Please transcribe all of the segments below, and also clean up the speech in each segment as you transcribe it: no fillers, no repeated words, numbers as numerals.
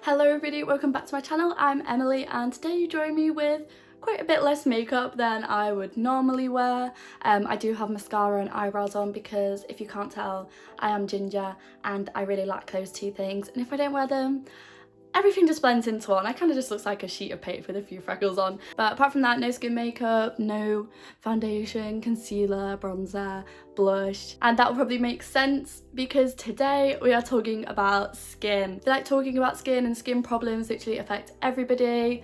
Hello everybody, welcome back to my channel. I'm Emily and today you join me with quite a bit less makeup than I would normally wear. I do have mascara and eyebrows on because if you can't tell, I am ginger and I really lack those two things, and if I don't wear them, everything just blends into one. I kind of just looks like a sheet of paper with a few freckles on. But apart from that, no skin makeup, no foundation, concealer, bronzer, blush. And that will probably make sense because today we are talking about skin. I feel like talking about skin and skin problems literally affect everybody,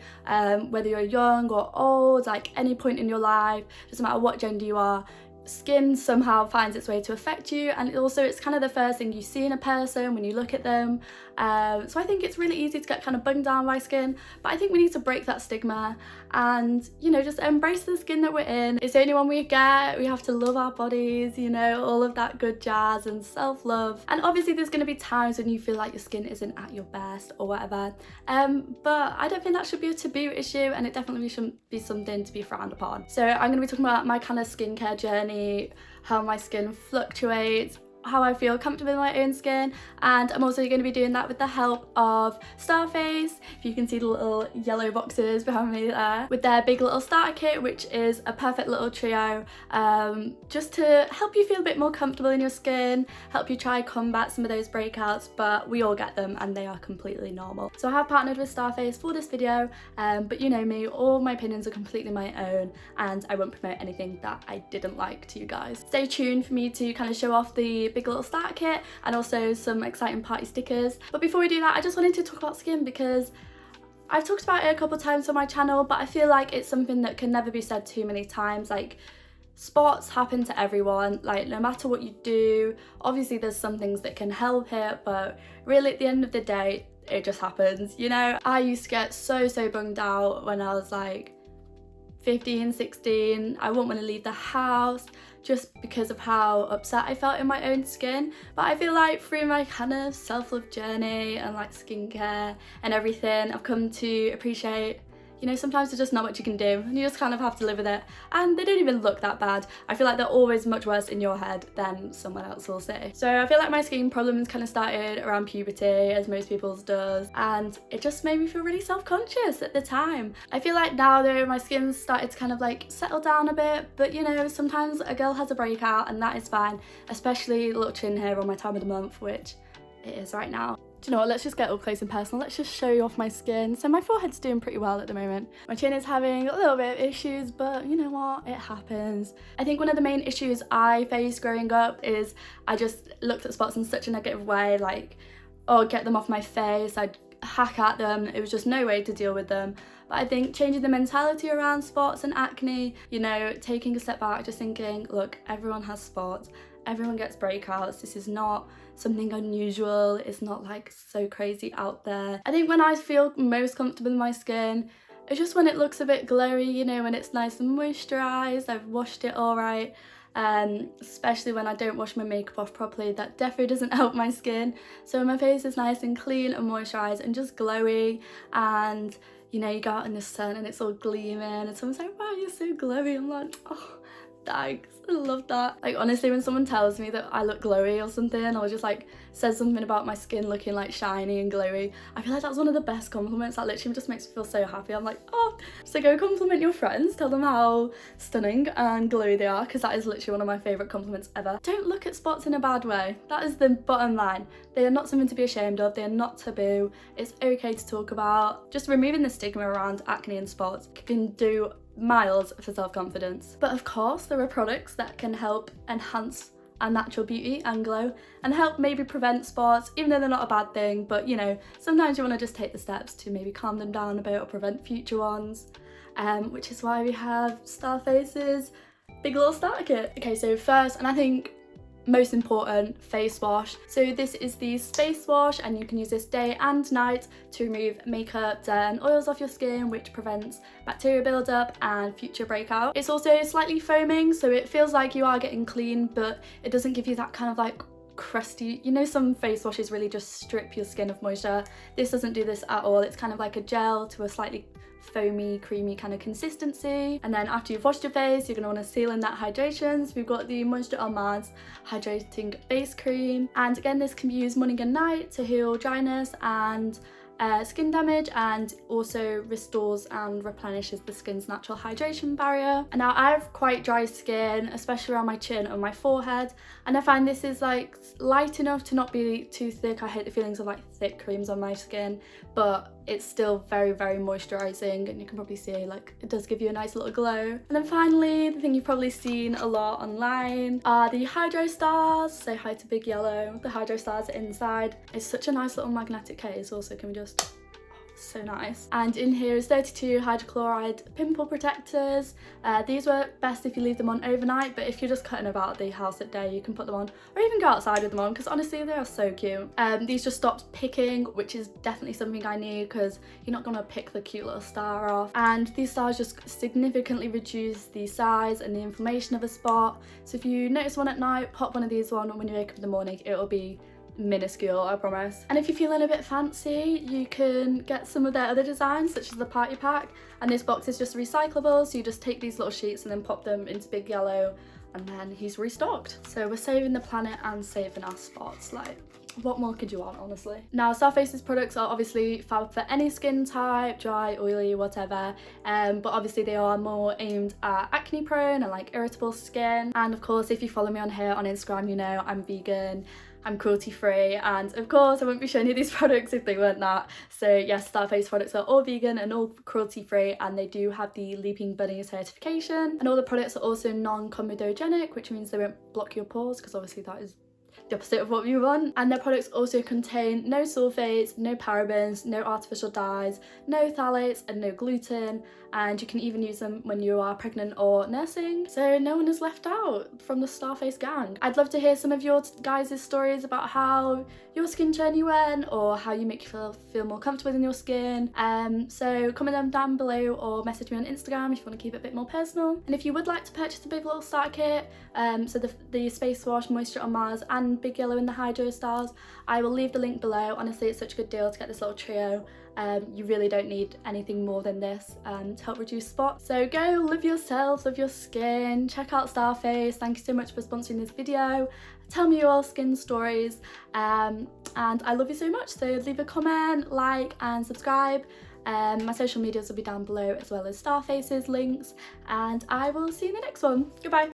whether you're young or old, like any point in your life, doesn't matter what gender you are. Skin somehow finds its way to affect you, and also it's kind of the first thing you see in a person when you look at them. So I think it's really easy to get kind of bunged down by skin, but I think we need to break that stigma and, you know, just embrace the skin that we're in. It's the only one we get. We have to love our bodies, you know, all of that good jazz and self-love. And obviously there's going to be times when you feel like your skin isn't at your best or whatever, but I don't think that should be a taboo issue, and it definitely shouldn't be something to be frowned upon. So I'm going to be talking about my kind of skincare journey, how my skin fluctuates, how I feel comfortable in my own skin, and I'm also going to be doing that with the help of Starface. If you can see the little yellow boxes behind me there, with their big little starter kit, which is a perfect little trio, just to help you feel a bit more comfortable in your skin, help you try combat some of those breakouts, but we all get them and they are completely normal. So I have partnered with Starface for this video, but you know me, all my opinions are completely my own and I won't promote anything that I didn't like to you guys. Stay tuned for me to kind of show off the big little starter kit and also some exciting party stickers. But before we do that, I just wanted to talk about skin because I've talked about it a couple of times on my channel, but I feel like it's something that can never be said too many times. Like, spots happen to everyone, like no matter what you do. Obviously there's some things that can help it, but really at the end of the day it just happens, you know. I used to get so bummed out when I was like 15, 16. I wouldn't want to leave the house just because of how upset I felt in my own skin. But I feel like through my kind of self-love journey and like skincare and everything, I've come to appreciate, you know, sometimes there's just not much you can do and you just kind of have to live with it, and they don't even look that bad. I feel like they're always much worse in your head than someone else will say. So I feel like my skin problems kind of started around puberty, as most people's does, and it just made me feel really self-conscious at the time. I feel like now though my skin's started to kind of like settle down a bit, but you know, sometimes a girl has a breakout and that is fine, especially a little chin hair on my time of the month, which it is right now. Do you know what, let's just get up close and personal. Let's just show you off my skin. So my forehead's doing pretty well at the moment. My chin is having a little bit of issues, but you know what, it happens. I think one of the main issues I faced growing up is I just looked at spots in such a negative way, like, oh, get them off my face, I'd hack at them. It was just no way to deal with them. But I think changing the mentality around spots and acne, you know, taking a step back, just thinking, look, everyone has spots, everyone gets breakouts, this is not something unusual, it's not like so crazy out there. I think when I feel most comfortable in my skin, it's just when it looks a bit glowy, you know, when it's nice and moisturised, I've washed it all right. Especially when I don't wash my makeup off properly, that definitely doesn't help my skin. So when my face is nice and clean and moisturised and just glowy, and you know, you go out in the sun and it's all gleaming and someone's like, wow, you're so glowy, I'm like, oh, thanks, I love that. Like honestly, when someone tells me that I look glowy or something, or just like says something about my skin looking like shiny and glowy, I feel like that's one of the best compliments. That literally just makes me feel so happy. I'm like, oh, so go compliment your friends, tell them how stunning and glowy they are, because that is literally one of my favourite compliments ever. Don't look at spots in a bad way. That is the bottom line. They are not something to be ashamed of, they are not taboo. It's okay to talk about. Just removing the stigma around acne and spots can do miles for self-confidence. But of course there are products that can help enhance our natural beauty and glow and help maybe prevent spots, even though they're not a bad thing. But you know, sometimes you want to just take the steps to maybe calm them down a bit or prevent future ones, which is why we have Starface's big little starter kit. Okay, so first, and I think most important, face wash. So this is the Space Wash, and you can use this day and night to remove makeup, dirt and oils off your skin, which prevents bacteria buildup and future breakout. It's also slightly foaming, so it feels like you are getting clean, but it doesn't give you that kind of like crusty, you know, some face washes really just strip your skin of moisture. This doesn't do this at all. It's kind of like a gel to a slightly foamy, creamy kind of consistency. And then after you've washed your face, you're going to want to seal in that hydration. So we've got the Moisture en Mars Hydrating Base Cream. And again, this can be used morning and night to heal dryness and skin damage and also restores and replenishes the skin's natural hydration barrier. And now I have quite dry skin, especially around my chin and my forehead, and I find this is like light enough to not be too thick. I hate the feelings of like thick creams on my skin, but it's still very, very moisturising, and you can probably see like it does give you a nice little glow. And then finally, the thing you've probably seen a lot online are the Hydro Stars. Say hi to Big Yellow. The Hydro Stars are inside. It's such a nice little magnetic case. Also, can we just... so nice. And in here is 32 hydrochloride pimple protectors. These work best if you leave them on overnight, but if you're just cutting about the house at day, you can put them on or even go outside with them on, because honestly they are so cute. These just stops picking, which is definitely something I need because you're not going to pick the cute little star off. And these stars just significantly reduce the size and the inflammation of a spot. So if you notice one at night, pop one of these on, and when you wake up in the morning it'll be minuscule, I promise. And if you're feeling a bit fancy, you can get some of their other designs, such as the party pack, and this box is just recyclable, so you just take these little sheets and then pop them into Big Yellow, and then he's restocked. So we're saving the planet and saving our spots. Like, what more could you want, honestly? Now, Starface's products are obviously fab for any skin type, dry, oily, whatever, but obviously they are more aimed at acne prone and like irritable skin. And of course, if you follow me on here on Instagram, you know I'm vegan, I'm cruelty free, and of course I wouldn't be showing you these products if they weren't that. So yes, Starface products are all vegan and all cruelty free, and they do have the Leaping Bunny certification, and all the products are also non-comedogenic, which means they won't block your pores, because obviously that is the opposite of what we want. And their products also contain no sulfates, no parabens, no artificial dyes, no phthalates and no gluten, and you can even use them when you are pregnant or nursing, so no one is left out from the Starface gang. I'd love to hear some of your guys' stories about how your skin journey went, or how you make you feel more comfortable in your skin. So comment them down below or message me on Instagram if you want to keep it a bit more personal. And if you would like to purchase a big little starter kit, so the Space Wash, Moisture on Mars and Big Yellow in the Hydro Stars, I will leave the link below. Honestly, it's such a good deal to get this little trio. You really don't need anything more than this to help reduce spots. So go love yourself, love your skin, check out Starface. Thank you so much for sponsoring this video. Tell me your skin stories, and I love you so much. So leave a comment, like and subscribe. My social medias will be down below, as well as Starface's links, and I will see you in the next one. Goodbye.